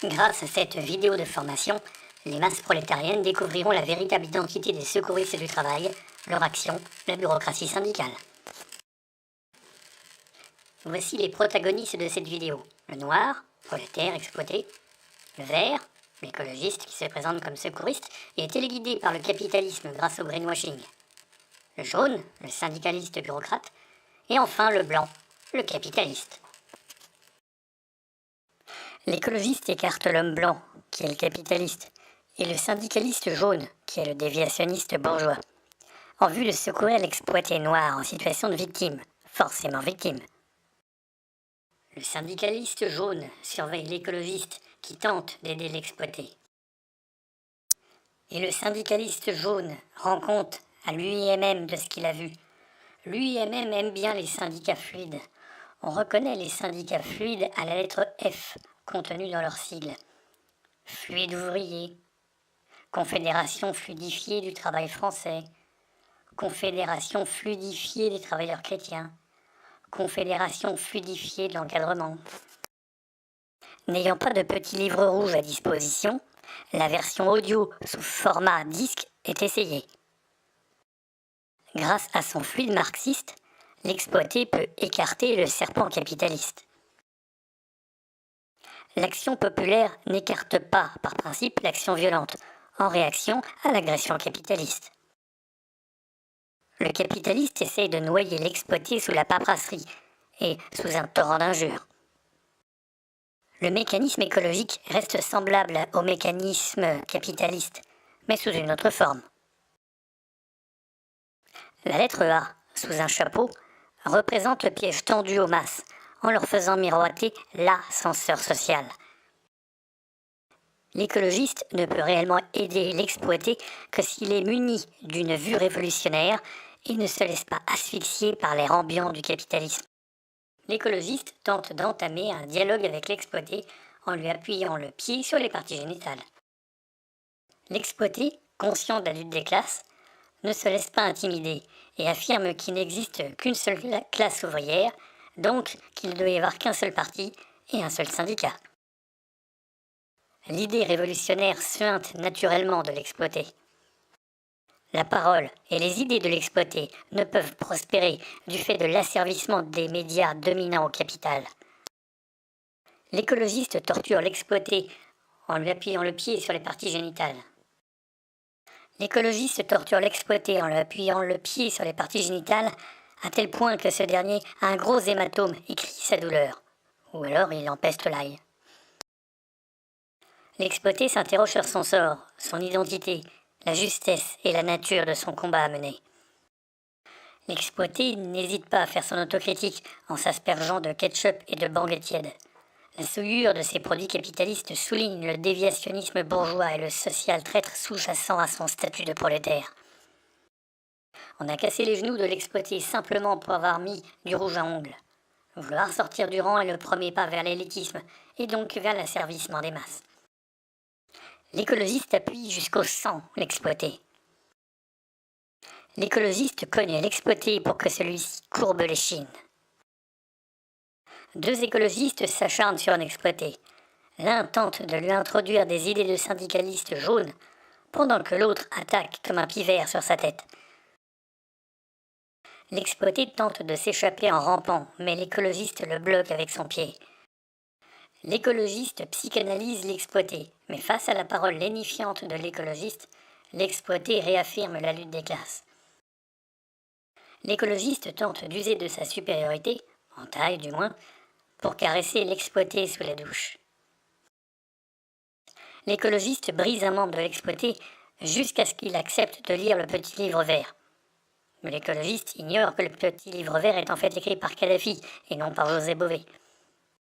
Grâce à cette vidéo de formation, les masses prolétariennes découvriront la véritable identité des secouristes du travail, leur action, la bureaucratie syndicale. Voici les protagonistes de cette vidéo. Le noir, prolétaire exploité. Le vert, l'écologiste qui se présente comme secouriste et est téléguidé par le capitalisme grâce au greenwashing. Le jaune, le syndicaliste bureaucrate. Et enfin le blanc, le capitaliste. L'écologiste écarte l'homme blanc, qui est le capitaliste, et le syndicaliste jaune, qui est le déviationniste bourgeois, en vue de secourir l'exploité noir en situation de victime, forcément victime. Le syndicaliste jaune surveille l'écologiste qui tente d'aider l'exploité. Et le syndicaliste jaune rend compte à lui-même de ce qu'il a vu. Lui-même aime bien les syndicats fluides. On reconnaît les syndicats fluides à la lettre F, contenue dans leur sigle. Fluide ouvrier, Confédération fluidifiée du travail français, Confédération fluidifiée des travailleurs chrétiens, Confédération fluidifiée de l'encadrement. N'ayant pas de petit livre rouge à disposition, la version audio sous format disque est essayée. Grâce à son fluide marxiste, l'exploité peut écarter le serpent capitaliste. L'action populaire n'écarte pas, par principe, l'action violente, en réaction à l'agression capitaliste. Le capitaliste essaye de noyer l'exploité sous la paperasserie et sous un torrent d'injures. Le mécanisme écologique reste semblable au mécanisme capitaliste, mais sous une autre forme. La lettre A, sous un chapeau, représente le piège tendu aux masses, en leur faisant miroiter l'ascenseur social. L'écologiste ne peut réellement aider l'exploité que s'il est muni d'une vue révolutionnaire et ne se laisse pas asphyxier par l'air ambiant du capitalisme. L'écologiste tente d'entamer un dialogue avec l'exploité en lui appuyant le pied sur les parties génitales. L'exploité, conscient de la lutte des classes, ne se laisse pas intimider et affirme qu'il n'existe qu'une seule classe ouvrière, donc qu'il ne doit y avoir qu'un seul parti et un seul syndicat. L'idée révolutionnaire suinte naturellement de l'exploité. La parole et les idées de l'exploité ne peuvent prospérer du fait de l'asservissement des médias dominants au capital. L'écologiste torture l'exploité en lui appuyant le pied sur les parties génitales. L'écologiste torture l'exploité en lui appuyant le pied sur les parties génitales à tel point que ce dernier a un gros hématome et crie sa douleur. Ou alors il empeste l'ail. L'exploité s'interroge sur son sort, son identité, la justesse et la nature de son combat à mener. L'exploité n'hésite pas à faire son autocritique en s'aspergeant de ketchup et de bang tiède. La souillure de ces produits capitalistes souligne le déviationnisme bourgeois et le social traître sous-jacent à son statut de prolétaire. On a cassé les genoux de l'exploité simplement pour avoir mis du rouge à ongles. Vouloir sortir du rang est le premier pas vers l'élitisme et donc vers l'asservissement des masses. L'écologiste appuie jusqu'au sang l'exploité. L'écologiste cogne l'exploité pour que celui-ci courbe l'échine. Deux écologistes s'acharnent sur un exploité. L'un tente de lui introduire des idées de syndicaliste jaune, pendant que l'autre attaque comme un pivert sur sa tête. L'exploité tente de s'échapper en rampant, mais l'écologiste le bloque avec son pied. L'écologiste psychanalyse l'exploité, mais face à la parole lénifiante de l'écologiste, l'exploité réaffirme la lutte des classes. L'écologiste tente d'user de sa supériorité, en taille du moins, pour caresser l'exploité sous la douche. L'écologiste brise un membre de l'exploité jusqu'à ce qu'il accepte de lire le petit livre vert. Mais l'écologiste ignore que le petit livre vert est en fait écrit par Kadhafi et non par José Bové.